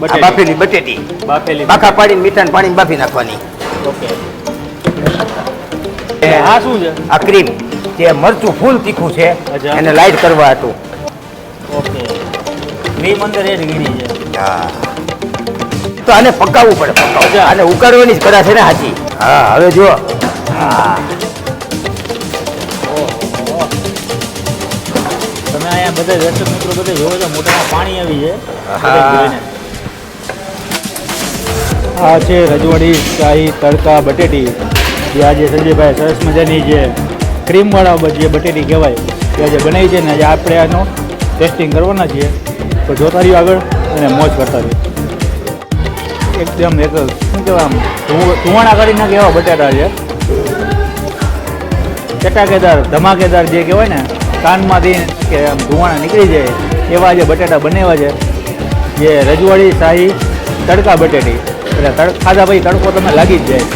બાફેલી બટેટી, બાફા પાડીને મીઠા પાણી બાફી નાખવાની. ઓકે. આ શું છે? આ ક્રીમ જે મરચું ફૂલ તીખું છે એને લાઈટ કરવા હતું. ઓકે. ક્રીમ અંદર એડ કરી છે. હા. તો આને પકાવવું પડે, પકાવવું. આને ઉકાળવાની જ કરા છે ને હાજી. હા, હવે જો. હા. તમે અહીંયા બધા દર્શક મિત્રો બધા જોવો છો, મોઢામાં પાણી આવી છે. આ છે રજવાડી શાહી તડકા બટેટી, જે આજે સંજયભાઈ સરસ મજાની જે ક્રીમવાળા જે બટેટી કહેવાય તે આજે બનાવી છે ને આજે આપણે આનો ટેસ્ટિંગ કરવાના છીએ. તો જોતા રહ્યો આગળ અને મોજ કરતા રહ્યો. એકદમ એક શું કહેવાય આમ ધુવાણા કાઢી નાખે એવા બટાટા છે. ચટાકેદાર ધમાકેદાર જે કહેવાય ને કાનમાંથી કે આમ ધુવાણા નીકળી જાય એવા જે બટાટા બનાવ્યા છે, જે રજવાડી શાહી તડકા બટેટી. એટલે ખાધા પછી તડકો તમે લાગી જ જાય.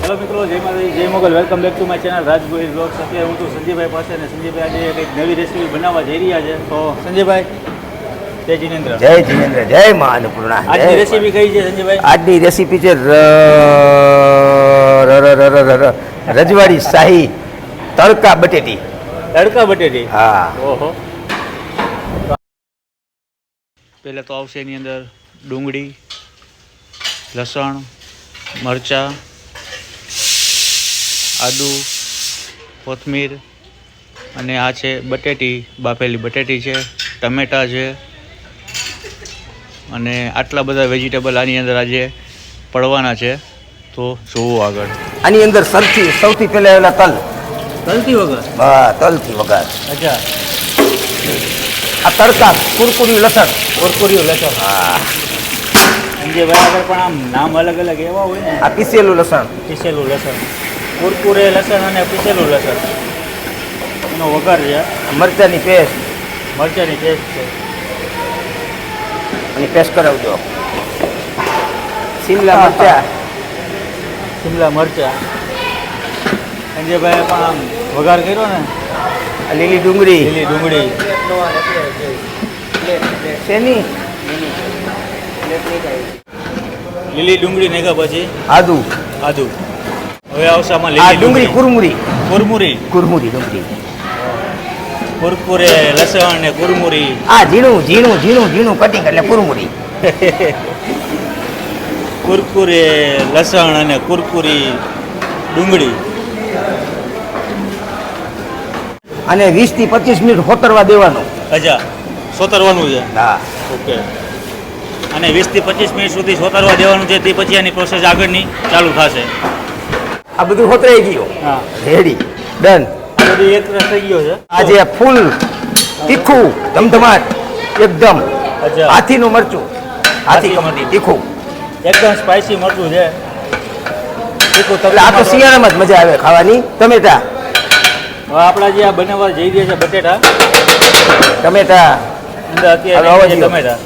હેલો મિત્રો, જય માતાજી, જય Mughal. Welcome back to my channel Rajgohil blogs. અત્યારે હું છું સંજયભાઈ પાસે અને સંજયભાઈ આજે કંઈક નવી રેસીપી બનાવવા જઈ રહ્યા છે. તો સંજયભાઈ, જય જિનેન્દ્ર. જય જિનેન્દ્ર, જય મા અન્નપૂર્ણા. આજની રેસીપી કઈ છે સંજયભાઈ? આજની રેસીપી છે રજવાડી શાહી તડકા બટેટી. તડકા બટેટી? હા. ઓહો. પહેલાં તો આવશે એની અંદર ડુંગળી, લસણ, મરચાં, આદુ, કોથમીર અને આ છે બટેટી, બાફેલી બટેટી છે, ટમેટાં છે અને આટલા બધા વેજીટેબલ આની અંદર આજે પડવાના છે. તો જોવો આગળ. આની અંદર સૌથી પહેલા એલા તલ. તલથી વગર? હા, તલથી વગર. અચ્છા. આ તડકા કુરકુર્યું લસણ. કુરકુર્યું લસણ. હા. સંજયભાઈ આગળ પણ આમ નામ અલગ અલગ એવા હોય ને. આ પીસેલું લસણ. પીસેલું લસણ, કુરકુરે લસણ અને પીસેલું લસણ એનો વઘાર છે. મરચાની પેસ્ટ. મરચાની પેસ્ટ છે. અને પેસ્ટ કરાવજો. શિમલા મરચા. શિમલા મરચા. સંજયભાઈએ પણ આમ વઘાર કર્યો ને. લીલી ડુંગળી. લીલી ડુંગળી. શેની? લીલી ડુંગળી નાખ્યા પછી આદુ. આદુ. હવે આવશે આમાં આ લીલી ડુંગળી કુરમુરી. કુરમુરી. કુરમુરી ડુંગળી. કુરકુરે લસણ ને કુરમુરી. આ ઝીણું ઝીણું ઝીણું ઝીણું કટિંગ એટલે કુરમુરી. કુરકુરે લસણ અને કુરકુરી ડુંગળી. અને 20 થી 25 મિનિટ હોતરવા દેવાનું. અચ્છા, સોતરવાનું છે. હા. ઓકે. અને 20 થી 25 મિનિટ સુધી સોતરવા દેવાનું છે. તે પછી આની પ્રોસેસ આગળની ચાલુ થશે. આ બધું હોતરાઈ ગયું. હા, રેડી, ડન. આ બધું એક રસ થઈ ગયો છે. આજે ફૂલ તીખું ધમધમાટ એકદમ. અચ્છા. હાથીનું મરચું. હાથી કમટી તીખું. એકદમ સ્પાઇસી મરચું છે. તીખું. એટલે આ તો શિયાળામાં જ મજા આવે ખાવાની. ટમેટા. હવે આપણા જે આ બનાવવા જઈ રહ્યા છે બટેટા. ટમેટા. અંદર અત્યારે ટમેટા.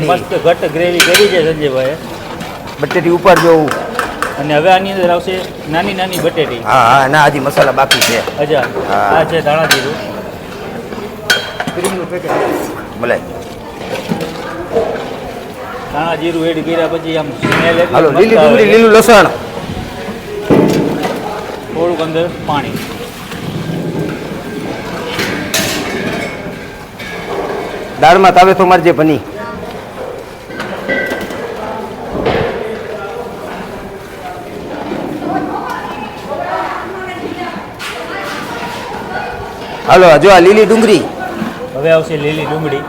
મસ્ત ઘટ ગ્રેવી કરી છે સંજયભાઈ. બટેટી ઉપર જોવું. અને હવે આની અંદર આવશે નાની નાની બટેટી. હા હા, ના હજી મસાલા બાકી છે. અચ્છા. આ છે ધાણા જીરું. ભલે. ધાણા જીરું એડ કર્યા પછી આમ સ્મેલ એટલે હાલો, લીલી ડુંગળી, લીલું લસણ. થોડુંક અંદર પાણી. દાળમાં તાવે તો મારજે બની. હાલો, જો આ લીલી ડુંગળી. હવે આવશે લીલી ડુંગળી,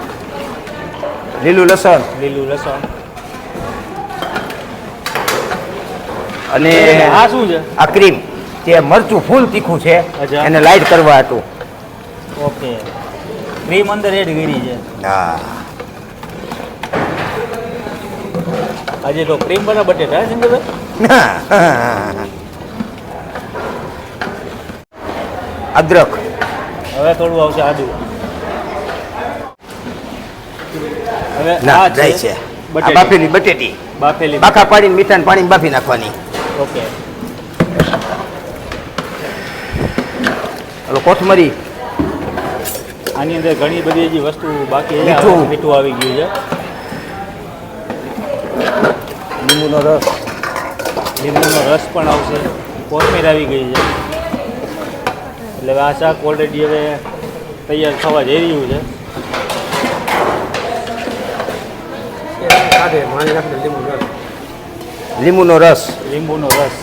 લીલું લસણ લીલું લસણ. અને આ શું છે? આ ક્રીમ જે મરચું ફૂલ તીખું છે એને લાઈટ કરવા હતું. ઓકે. ક્રીમ અંદર એડ કરી છે. હા. આજે તો ક્રીમ વાળા બટેટા છે ને? અદરક, હવે થોડું આવશે આદુ. હવે ના આ જાય છે આ બટેટી. બાફેલી બટેટી, બાફેલી બાખા પાડીને મીઠાના પાણી બાફી નાખવાની. ઓકે. હવે કોથમરી, આની અંદર ઘણી બધી હજી વસ્તુ બાકી છે. મીઠું. મીઠું આવી ગયું છે. લીંબુનો રસ, લીંબુનો રસ પણ આવશે. કોથમીર આવી ગઈ છે. એટલે હવે આ શાક ઓલરેડી હવે તૈયાર થવા જઈ રહ્યું છે. લીંબુનો રસ, લીંબુનો રસ,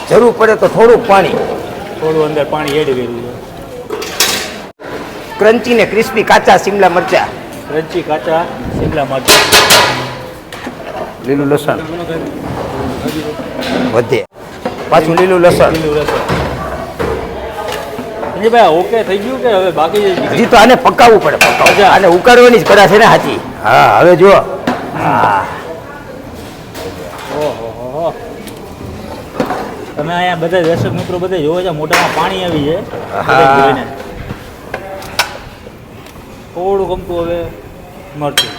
જરૂર પડે તો થોડુંક પાણી. થોડું અંદર પાણી એડ કર્યું છે. ક્રન્ચી ને ક્રિસ્પી કાચા શિમલા મરચા, ક્રંચી કાચા શિમલા મરચાં, લીલું લસણ વધે, પાછું લીલું લસણ. લીલું લસણ. ભાઈ ઓકે થઈ ગયું કે હવે બાકી છે? હજી તો આને પકાવવું પડે, પકાવવું. આને ઉકાળવાની જ કરા છે ને હાથી. હા હવે જો, હા ઓહો. તમે અહીંયા બધા દર્શક મિત્રો બધા જોવો છો, મોઢામાં પાણી આવી છે. બધા જોઈને થોડું ગમતું હવે મરચું.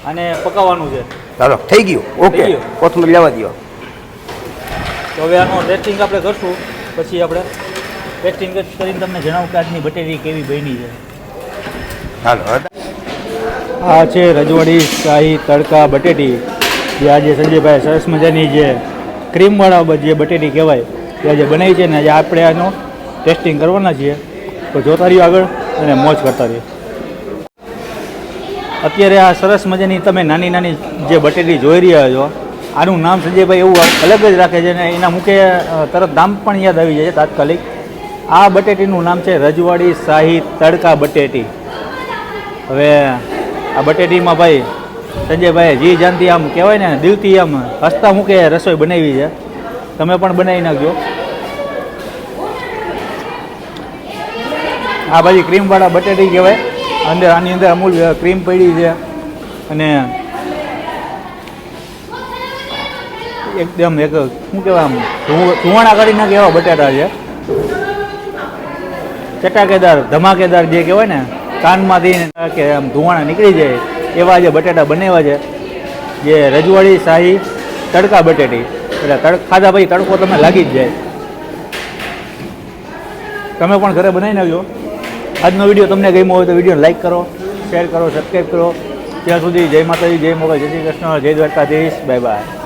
અને પકાવવાનું છે. ચાલો થઈ ગયું, ઓકે. થઈ ગયું. કોથમરી લેવા દો. તો હવે આનું ટેસ્ટિંગ આપણે કરશું, પછી આપણે ટેસ્ટિંગ કરીને તમને જણાવું કે આજની બટેટી કેવી બની છે. ચાલો આ છે રજવાડી શાહી તડકા બટેટી, જે આજે સંજયભાઈ સરસ મજાની જે ક્રીમવાળા જે બટેટી કહેવાય તે આજે બનાવી છે ને આજે આપણે આનું ટેસ્ટિંગ કરવાના છીએ. તો જોતા રહ્યો આગળ અને મોજ કરતા રહ્યો. અત્યારે આ સરસ મજાની તમે નાની નાની જે બટેટી જોઈ રહ્યા છો, આનું નામ સંજયભાઈ એવું અલગ જ રાખે છે ને એના મુખે તરત નામ પણ યાદ આવી જાય છે તાત્કાલિક. આ બટેટીનું નામ છે રજવાડી શાહી તડકા બટેટી. હવે આ બટેટીમાં ભાઈ સંજયભાઈ જી જાનથી આમ કહેવાય ને દિલથી આમ હસતા મૂકે રસોઈ બનાવી છે. તમે પણ બનાવી નાખજો. આ બાજુ ક્રીમવાળા બટેટી કહેવાય. અંદર આની અંદર અમૂલ ક્રીમ પડી છે અને એકદમ એક શું કહેવાય આમ ધુવાણા કરી નાખે એવા બટાટા છે. ચટાકેદાર ધમાકેદાર જે કહેવાય ને કાનમાંથી કે આમ ધુવાણા નીકળી જાય એવા જે બટાટા બનાવ્યા છે, જે રજવાડી શાહી તડકા બટેટી. એટલે ખાધા પછી તડકો તમે લાગી જ જાય. તમે પણ ઘરે બનાવી નાખજો. આજનો વિડીયો તમને ગમ્યો હોય તો વિડીયો લાઈક કરો, શેર કરો, સબસ્ક્રાઈબ કરો. ત્યાં સુધી જય માતાજી, જય મોગલ, જય શ્રી કૃષ્ણ, જય દ્વારકાધીશ. Bye bye.